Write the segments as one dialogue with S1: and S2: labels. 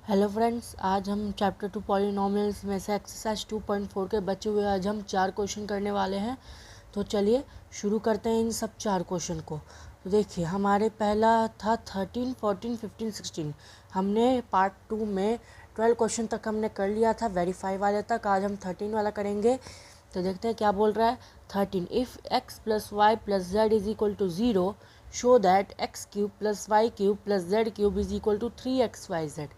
S1: Hello friends, आज हम chapter 2 polynomials में से एक्सरसाइज 2.4 के बचे हुए आज हम 4 क्वेश्चन करने वाले हैं। तो चलिए शुरू करते हैं इन सब 4 क्वेश्चन को। तो देखिए, हमारे पहला था 13, 14, 15, 16। हमने पार्ट 2 में 12 क्वेश्चन तक हमने कर लिया था, वेरीफाई वाले तक। आज हम 13 वाला करेंगे। तो देखते हैं क्या बोल रहा है। 13, if x plus y plus z is equal to 0 show that x cube plus y cube plus z cube is equal to 3xyz।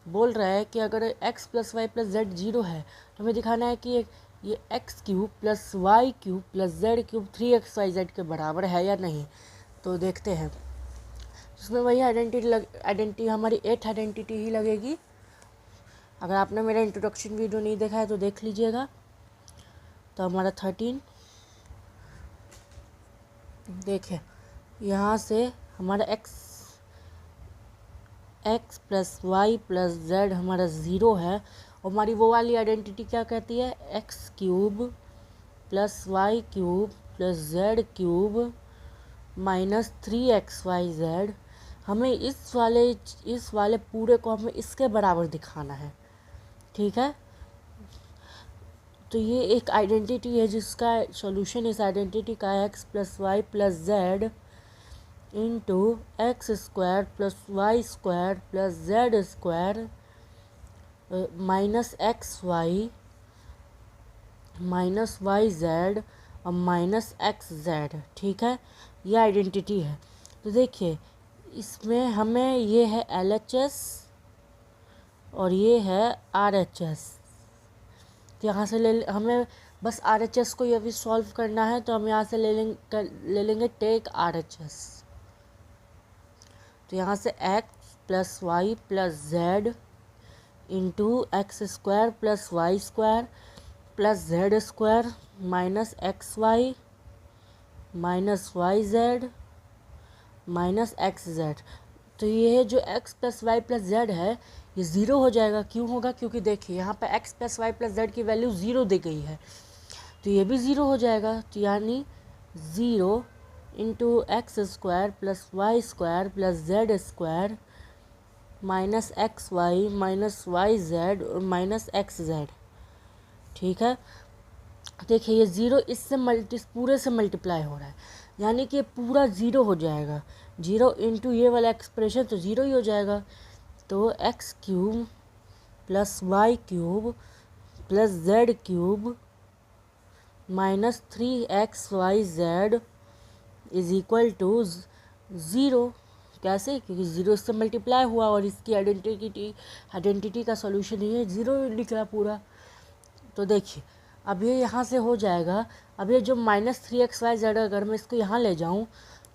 S1: बोल रहा है कि अगर x plus y plus z 0 है तो हमें दिखाना है कि ये x cube plus y cube plus z cube 3xyz के बराबर है या नहीं। तो देखते हैं। इसमें वही आइडेंटिटी हमारी 8th आइडेंटिटी ही लगेगी। अगर आपने मेरा इंट्रोडक्शन वीडियो नहीं देखा है तो देख लीजिएगा। तो हमारा 13 देखिए, यहाँ से हमारा x plus y plus z हमारा 0 है। और हमारी वो वाली आइडेंटिटी क्या कहती है, x cube plus y cube plus z cube minus 3xyz। हमें इस वाले पूरे को हमें इसके बराबर दिखाना है, ठीक है। तो ये एक आइडेंटिटी है जिसका सॉल्यूशन इस आइडेंटिटी का है x plus y plus z into x square plus y square plus z square minus y z और माइनस एक्स जेड, ठीक है। ये आइडेंटिटी है। तो देखिए, इसमें हमें ये है LHS और ये है RHS। तो यहाँ से हमें बस RHS को ये भी सॉल्व करना है। तो हम यहाँ से ले लेंगे टेक RHS। तो यहाँ से x plus y plus z into x square plus y square plus z square minus x y minus y z minus x z. तो ये जो x plus y plus z है ये 0 हो जाएगा। क्यों होगा? क्योंकि देखिए यहाँ पे x plus y plus z की वैल्यू 0 दी गई है, तो ये भी 0 हो जाएगा। तो यानी 0 into x square plus y square plus z square minus x y z और माइनस एक्स जेड, ठीक है। देखिए, ये 0 इससे पूरे से मल्टीप्लाई हो रहा है, यानी कि पूरा 0 हो जाएगा। 0 इंटू ये वाला एक्सप्रेशन तो 0 ही हो जाएगा। तो x cube plus y cube plus z cube minus 3xyz is equal to 0। कैसे? क्योंकि 0 इससे मल्टीप्लाई हुआ और इसकी आइडेंटिटी का सॉल्यूशन ये 0 निकला पूरा। तो देखिए, अब ये यहाँ से हो जाएगा। अब ये जो माइनस 3xyz अगर मैं इसको यहाँ ले जाऊँ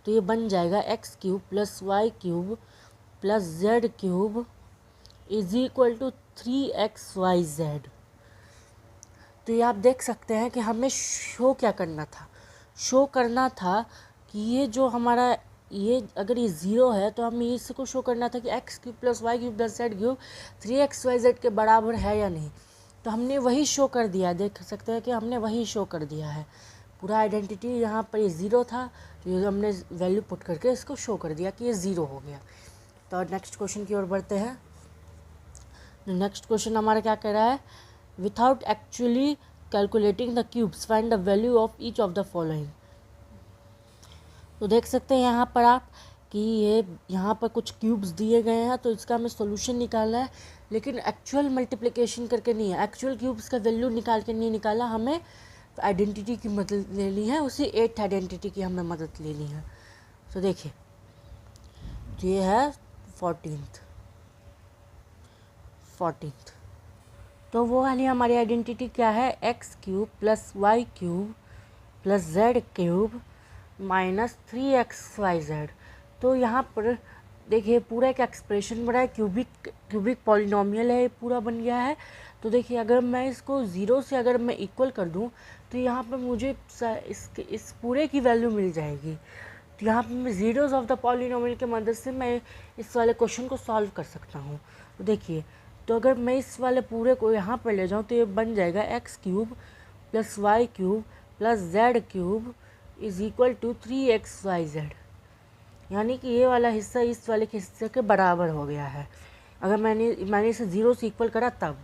S1: तो ये बन जाएगा x cube plus y cube plus z cube is equal to 3xyz। तो ये आप देख सकते हैं कि हमें शो क्या करना था। शो करना था कि ये जो हमारा ये अगर ये 0 है तो हमें इसको शो करना था कि x cube plus y cube plus z cube 3xyz के बराबर है या नहीं। तो हमने वही शो कर दिया। देख सकते हैं कि हमने वही शो कर दिया है। पूरा आइडेंटिटी यहाँ पर ये 0 था, तो ये हमने वैल्यू पुट करके इसको शो कर दिया कि ये 0 हो गया। तो नेक्स्ट क्वेश्चन की ओर बढ़ते हैं। नेक्स्ट क्वेश्चन हमारा क्या कह रहा है, without actually calculating the cubes find the value of each of the following. तो देख सकते हैं यहाँ पर आप कि ये यहाँ पर कुछ क्यूब्स दिए गए हैं, तो इसका हमें सॉल्यूशन निकालना है, लेकिन एक्चुअल मल्टीप्लिकेशन करके नहीं है। एक्चुअल क्यूब्स का वैल्यू निकाल के नहीं निकाला, हमें आइडेंटिटी की मदद लेनी है, उसी 8th आइडेंटिटी की हमें मदद लेनी है। तो देखिए, ये है 14th। तो वो वाली हमारी आइडेंटिटी क्या है, x cube plus y cube plus z cube minus 3xyz। तो यहाँ पर देखिए पूरा एक एक्सप्रेशन बना है, क्यूबिक पॉलिनोमियल है, पूरा बन गया है। तो देखिए, अगर मैं इसको 0 से अगर मैं इक्वल कर दूँ तो यहाँ पर मुझे इस पूरे की वैल्यू मिल जाएगी। तो यहाँ पर मैं ज़ीरोज़ ऑफ द पॉलिनोमियल की मदद से मैं इस वाले क्वेश्चन को सॉल्व कर सकता हूँ। तो देखिए, तो अगर मैं इस वाले पूरे को यहाँ पर ले जाऊँ तो ये बन जाएगा x cube plus y cube plus z cube is equal to 3xyz, यानी कि ये वाला हिस्सा इस वाले के हिस्से के बराबर हो गया है। अगर मैंने इसे 0 से इक्वल करा तब,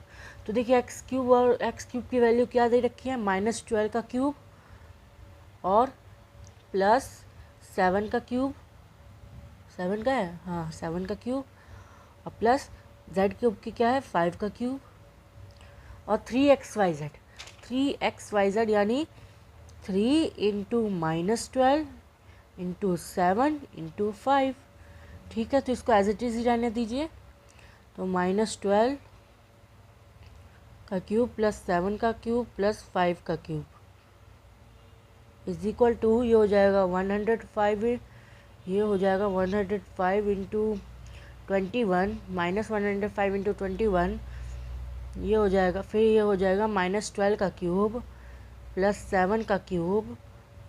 S1: तो देखिए एक्स क्यूब और एक्स क्यूब की वैल्यू क्या दे रखी है, -12 का क्यूब और प्लस 7 का क्यूब, 7 का है, हाँ 7 का क्यूब, और प्लस जेड क्यूब की क्या है, 5 का क्यूब, और 3xyz, 3xyz यानी 3 इंटू -12 इंटू 7 इंटू 5। ठीक है, तो इसको एज इट इज़ ही रहने दीजिए। तो -12 का क्यूब प्लस 7 का क्यूब प्लस 5 का क्यूब इज इक्वल टू, ये हो जाएगा 105, ये हो जाएगा 105 इंटू 21 -105 इंटू 21, ये हो जाएगा, फिर ये हो जाएगा -12 का क्यूब प्लस 7 का क्यूब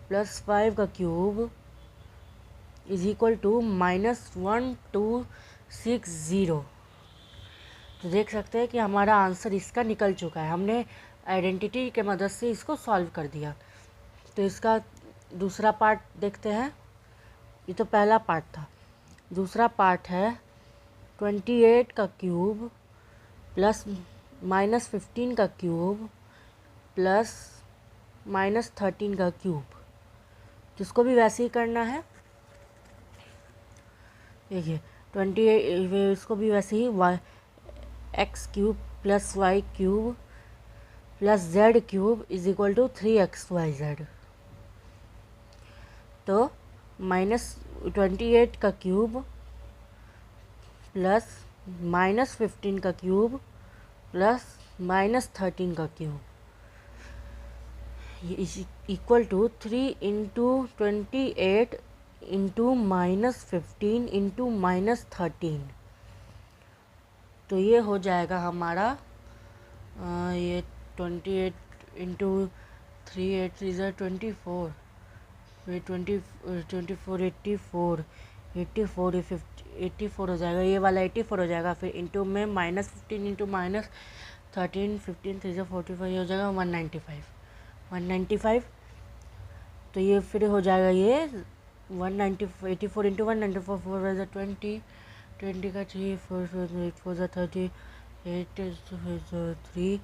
S1: प्लस 5 का क्यूब इज इक्वल टू -1260। तो देख सकते हैं कि हमारा आंसर इसका निकल चुका है, हमने आइडेंटिटी के मदद से इसको सॉल्व कर दिया। तो इसका दूसरा पार्ट देखते हैं। ये तो पहला पार्ट था, दूसरा पार्ट है 28 का क्यूब प्लस -15 का क्यूब प्लस -13 का क्यूब, जिसको भी वैसे ही करना है। देखिए 28, इसको भी वैसे ही x cube plus y cube plus z cube is equal to 3xyz। तो -28 का क्यूब प्लस -15 का क्यूब प्लस -13 का cube is equal to 3 into 28 into -15 into -13। तो ये हो जाएगा हमारा ये 28 इंटू 3 8 3 24, फिर 24 84 84 84 हो जाएगा, ये वाला 84 हो जाएगा, फिर इंटू में -15 इंटू -13 15 3 45, ये हो जाएगा 195। तो ये फिर हो जाएगा ये 190 84 इंटू 194 4 20 20 का 3 4 8 4 30 8 3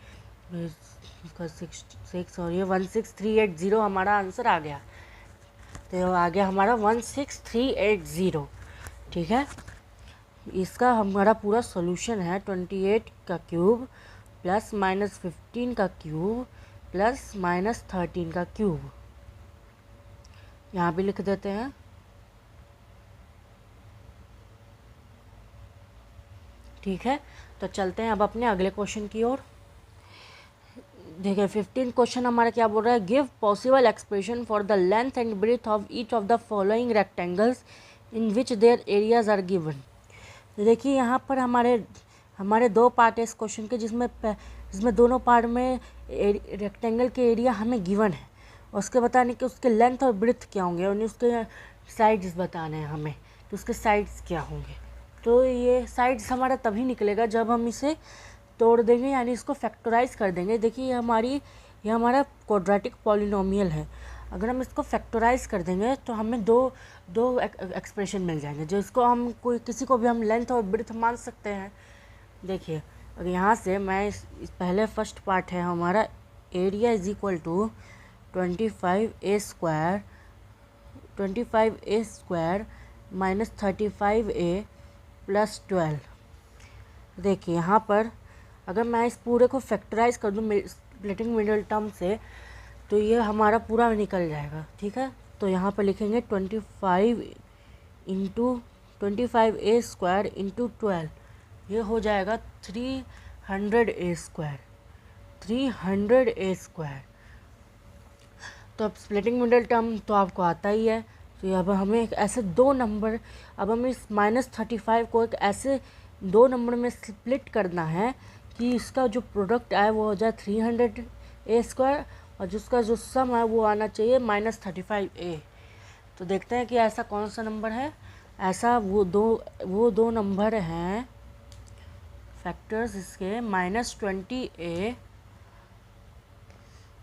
S1: इसका 6 और ये 16380 हमारा आंसर आ गया। तो आ गया हमारा 16380। ठीक है, इसका हमारा पूरा सॉल्यूशन है 28 का क्यूब प्लस -15 का क्यूब प्लस -13 का क्यूब, यहाँ भी लिख देते हैं। ठीक है, तो चलते हैं अब अपने अगले क्वेश्चन की ओर। देखिए 15 क्वेश्चन हमारा क्या बोल रहा है, give possible expression for the length and breadth of each of the following rectangles in which their areas are given. तो देखिए यहाँ पर हमारे दो पार्ट है इस क्वेश्चन के, जिसमें दोनों पार्ट में रेक्टेंगल के एरिया हमें गिवन है, और उसके बताने के उसके लेंथ और ब्रेथ क्या होंगे, और उसके साइड्स बताने हैं हमें, तो उसके साइड्स क्या होंगे। तो ये साइड्स हमारा तभी निकलेगा जब हम इसे तोड़ देंगे, यानी इसको फैक्टराइज कर देंगे। देखिए ये हमारा क्वाड्रेटिक पॉलिनोमियल है, अगर हम इसको फैक्टराइज कर देंगे तो हमें दो एक्सप्रेशन मिल जाएंगे, जो इसको हम किसी को भी हम लेंथ और ब्रेथ मान सकते हैं। देखिए अगर यहाँ से मैं इस पहले फर्स्ट पार्ट है हमारा, area is equal to 25a square minus 35a plus 12। देखिए यहाँ पर अगर मैं इस पूरे को फैक्टराइज कर दूँ स्प्लिटिंग मिडल टर्म से, तो ये हमारा पूरा निकल जाएगा। ठीक है, तो यहाँ पर लिखेंगे 25a स्क्वायर इंटू 12, ये हो जाएगा 300a स्क्वायर। तो अब स्प्लिटिंग मिडल टर्म तो आपको आता ही है। तो अब हमें एक ऐसे दो नंबर, अब हमें इस -35 को एक ऐसे दो नंबर में स्प्लिट करना है कि इसका जो प्रोडक्ट आए वो हो जाए 300a स्क्वायर, और जिसका जो सम है वो आना चाहिए -35a। तो देखते हैं कि ऐसा कौन सा नंबर है। ऐसा वो दो नंबर हैं फैक्टर्स इसके -20a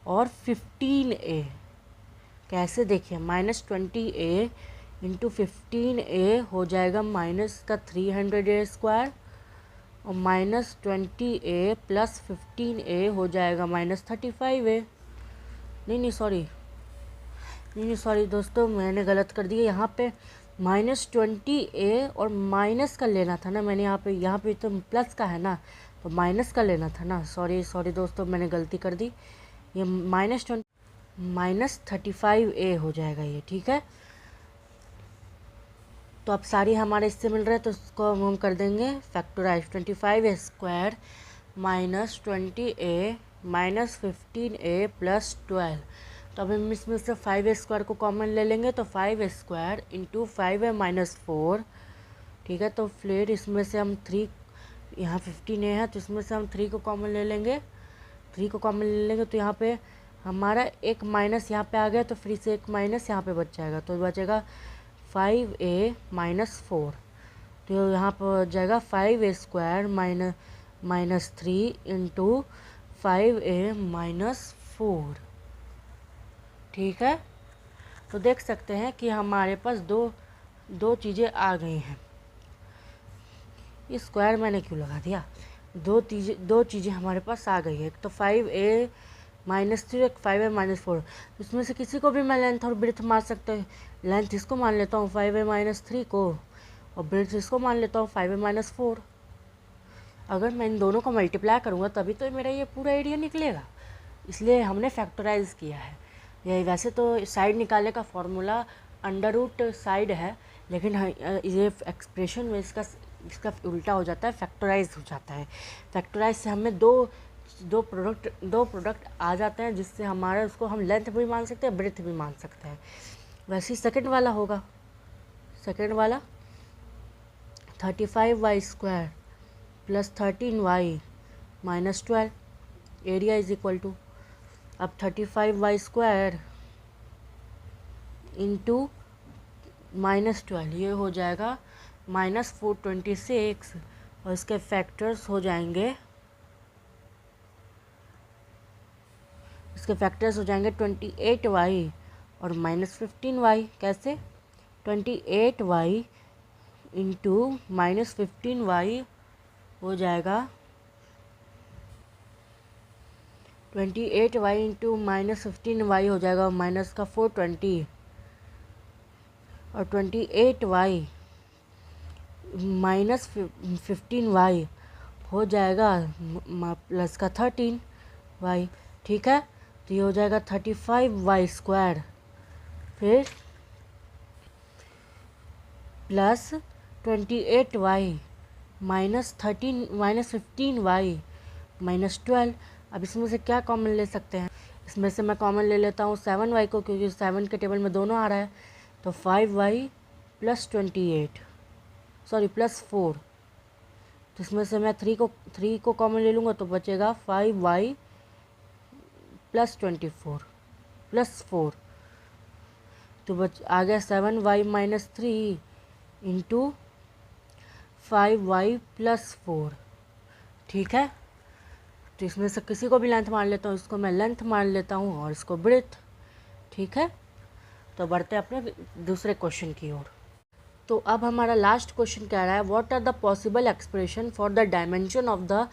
S1: और 15a। कैसे, देखिए -20a इंटू 15a हो जाएगा माइनस का 300a स्क्वायर और -20a प्लस 15a हो जाएगा -35a। नहीं सॉरी दोस्तों, मैंने गलत कर दिया यहाँ पे। -20a और माइनस का लेना था ना मैंने, यहाँ पे तो प्लस का है ना, तो माइनस का लेना था ना। सॉरी दोस्तों, मैंने गलती कर दी। ये -35a हो जाएगा ये, ठीक है। तो अब सारी हमारे इससे मिल रहे हैं, तो इसको हम कर देंगे factorise. 25a² -20a -15a plus 12। तो अब हम इसमें से 5a² को कॉमन ले लेंगे, तो 5a² इंटू 5a माइनस 4, ठीक है। तो फिर इसमें से हम 3, यहाँ 15a है तो इसमें से हम 3 को कॉमन ले लेंगे, तो यहाँ पे हमारा एक माइनस यहाँ पे आ गया, तो फिर से एक माइनस यहाँ पे बच जाएगा, तो बचेगा 5a माइनस 4। तो यहाँ पर हो जाएगा 5a² minus 3 into 5a minus 4, ठीक है। तो देख सकते हैं कि हमारे पास दो चीज़ें आ गई हैं। ये स्क्वायर मैंने क्यों लगा दिया, दो चीज़ें हमारे पास आ गई है। एक तो 5a माइनस 3, एक 5a माइनस 4। इसमें से किसी को भी मैं लेंथ और ब्रेथ मार सकते हैं। लेंथ इसको मान लेता हूँ 5a माइनस 3 को, और ब्रेथ इसको मान लेता हूँ 5a माइनस 4। अगर मैं इन दोनों को मल्टीप्लाई करूँगा तभी तो मेरा ये पूरा एरिया निकलेगा, इसलिए हमने फैक्टराइज किया है। ये वैसे तो साइड निकालने का फॉर्मूला अंडर रूट साइड है, लेकिन ये एक्सप्रेशन में इसका उल्टा हो जाता है, फैक्टराइज हो जाता है। फैक्टराइज से हमें दो प्रोडक्ट आ जाते हैं, जिससे हमारा उसको हम लेंथ भी मान सकते हैं, ब्रेथ भी मान सकते हैं। वैसे ही सेकंड वाला होगा, सेकंड वाला 35y² plus 13y minus 12 area is equal to, अब 35y² इंटू -12 ये हो जाएगा -426, और इसके फैक्टर्स हो जाएंगे 28y और -15y। कैसे? 28y इंटू -15y हो जाएगा 28y इंटू -15y हो जाएगा माइनस का 420, और 28y माइनस 15y हो जाएगा प्लस का 13y, ठीक है। तो ये हो जाएगा 35y², फिर plus 28y minus 15y minus 12। अब इसमें से क्या कॉमन ले सकते हैं? इसमें से मैं कॉमन ले लेता हूँ 7y को, क्योंकि 7 के टेबल में दोनों आ रहा है। तो 5y प्लस 4। तो इसमें से मैं 3 को कॉमन ले लूँगा, तो बचेगा 5y प्लस 24 प्लस 4। तो आ गया 7y minus 3 into 5y plus 4, ठीक है। तो इसमें से किसी को भी लेंथ मान लेता हूँ, इसको मैं लेंथ मान लेता हूँ और इसको ब्रेथ, ठीक है। तो बढ़ते हैं अपने दूसरे क्वेश्चन की ओर। तो अब हमारा लास्ट क्वेश्चन कह रहा है, what are the possible expression for the dimension of the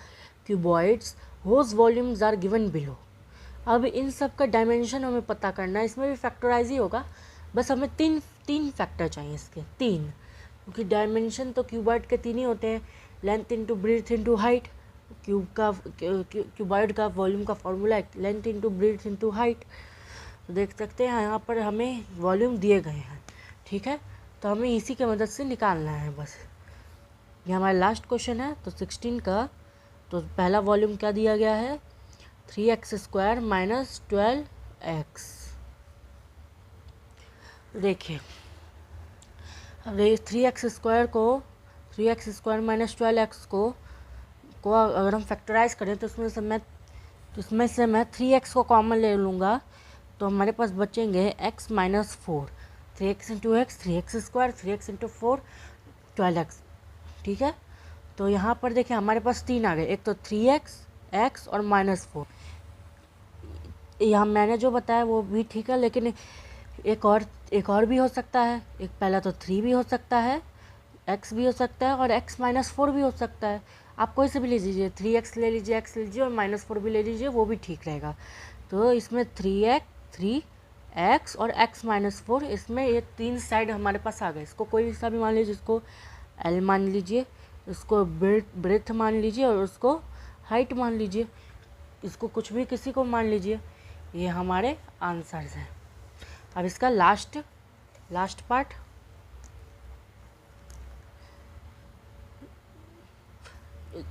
S1: cuboids whose volumes are given below. अब इन सब का डायमेंशन हमें पता करना है, इसमें भी फैक्टराइज ही होगा, बस हमें तीन फैक्टर चाहिए इसके, क्योंकि डायमेंशन तो क्यूबॉइड के 3 ही होते हैं, length into breadth into height. Cuboid का वॉल्यूम का फॉर्मूला है length into breadth into height. तो देख सकते हैं यहाँ पर हमें वॉल्यूम दिए गए हैं, ठीक है। तो हमें इसी की मदद से निकालना है बस। ये हमारा लास्ट क्वेश्चन है, तो 16 का तो पहला वॉल्यूम क्या दिया गया है, 3x² माइनस 12x। देखिए अब 3x² माइनस 12x को अगर हम फैक्टराइज करें तो इसमें से मैं 3x को कॉमन ले लूँगा, तो हमारे पास बचेंगे x minus 4। 3x into x 3x², 3x into 4 12x, ठीक है। तो यहाँ पर देखिए हमारे पास 3 आ गए, एक तो 3x, x और -4। यहाँ मैंने जो बताया वो भी ठीक है, लेकिन एक और भी हो सकता है। एक पहला तो 3 भी हो सकता है, x भी हो सकता है और x माइनस 4 भी हो सकता है। आप कोई से भी ले लीजिए, 3x ले लीजिए, x ले लीजिए और -4 भी ले लीजिए, वो भी ठीक रहेगा। तो इसमें 3x और x-4, इसमें ये 3 साइड हमारे पास आ गए। इसको कोई सा भी मान लीजिए, इसको L मान लीजिए, इसको ब्रेथ मान लीजिए और उसको हाइट मान लीजिए, इसको कुछ भी किसी को मान लीजिए। ये हमारे आंसर्स हैं। अब इसका लास्ट पार्ट,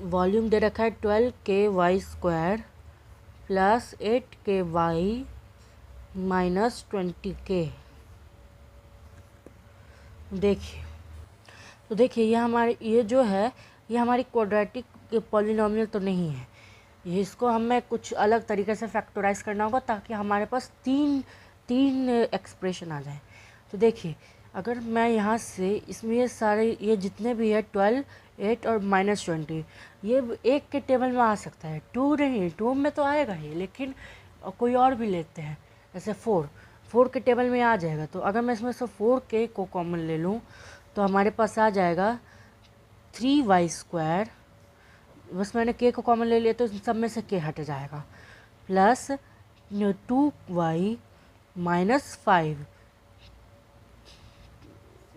S1: वॉल्यूम दे रखा है 12KY² plus 8KY minus 20K। देखिए ये जो है ये हमारी क्वाड्रेटिक पॉलिनोमियल तो नहीं है। ये इसको हमें कुछ अलग तरीके से फैक्टराइज करना होगा ताकि हमारे पास तीन एक्सप्रेशन आ जाए। तो देखिए, अगर मैं यहाँ से इसमें ये जितने भी है 12, 8 और -20, ये एक के टेबल में आ सकता है, 2 नहीं, 2 में तो आएगा ही, लेकिन कोई और भी लेते हैं, जैसे 4 के टेबल में आ जाएगा। तो अगर मैं इसमें से 4K को कॉमन ले लूँ तो हमारे पास आ जाएगा 3y², बस मैंने k को कॉमन ले लिया तो सब में से k हट जाएगा, plus 2y minus 5,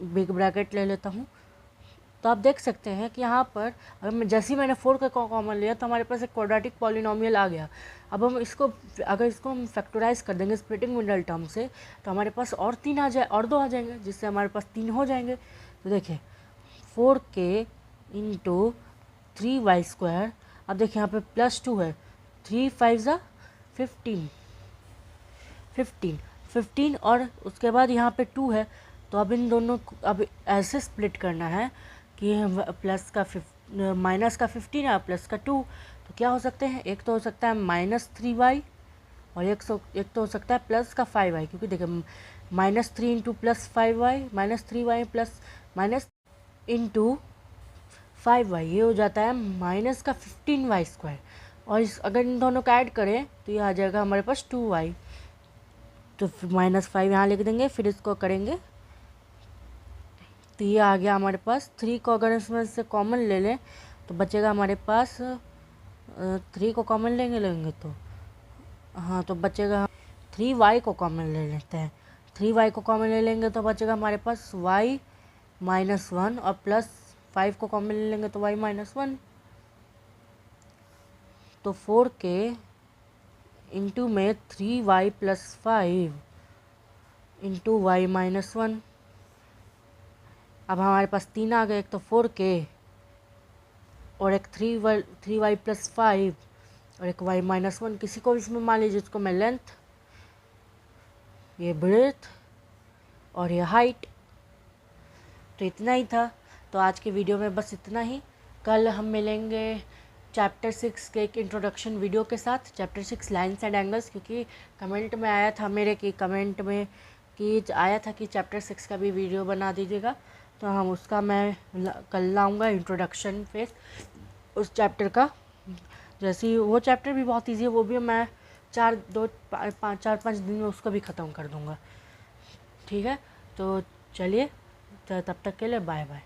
S1: big bracket ले लेता हूँ। तो आप देख सकते हैं कि यहाँ पर जैसे ही मैंने 4 का कॉमन लिया तो हमारे पास एक क्वाड्रेटिक पॉलिनोमियल आ गया। अब हम अगर इसको हम फैक्टराइज कर देंगे स्प्लिटिंग मिडल टर्म से, तो हमारे पास और 2 आ जाएंगे, जिससे हमारे पास 3 हो जाएंगे। तो देखिए 4K इंटू 3y², अब देखिए यहाँ पे +2 है, 3 5 15 और उसके बाद यहाँ पे 2 है। तो अब इन दोनों को अब ऐसे स्प्लिट करना है कि माइनस का 15 है प्लस का 2। तो क्या हो सकते हैं, एक तो हो सकता है -3y और एक तो हो सकता है प्लस का 5y, क्योंकि देखिए -3 into plus 5y, -3y plus minus into 5y, ये हो जाता है माइनस का 15y²। और अगर इन दोनों का ऐड करें तो ये आ जाएगा हमारे पास 2y। तो -5 यहाँ लिख देंगे, फिर इसको करेंगे तो ये आ गया हमारे पास 3 को अगर इसमें से कॉमन ले लें तो बचेगा हमारे पास 3 को कॉमन लेंगे तो हाँ, तो बचेगा 3y को कॉमन ले लेते हैं। 3y को कॉमन ले लेंगे तो बचेगा हमारे पास y -1 और प्लस 5 को कॉमन ले लेंगे तो y -1। तो 4K इंटू में 3y + 5 इंटू y -1। अब हमारे पास 3 आ गए, एक तो 4K और एक 3y + 5 और एक y -1। किसी को इसमें मान लीजिए, इसको मैं लेंथ, ये ब्रेथ और ये हाइट। तो इतना ही था। तो आज के वीडियो में बस इतना ही। कल हम मिलेंगे चैप्टर 6 के एक इंट्रोडक्शन वीडियो के साथ, चैप्टर 6 लाइन्स एंड एंगल्स, क्योंकि कमेंट में आया था कि चैप्टर 6 का भी वीडियो बना दीजिएगा। तो हम उसका मैं कल लाऊंगा इंट्रोडक्शन फेज उस चैप्टर का। जैसे ही वो चैप्टर भी बहुत ईजी है, वो भी मैं 4-5 दिन में उसको भी ख़त्म कर दूंगा। ठीक है, तो चलिए, तब तक के लिए बाय बाय।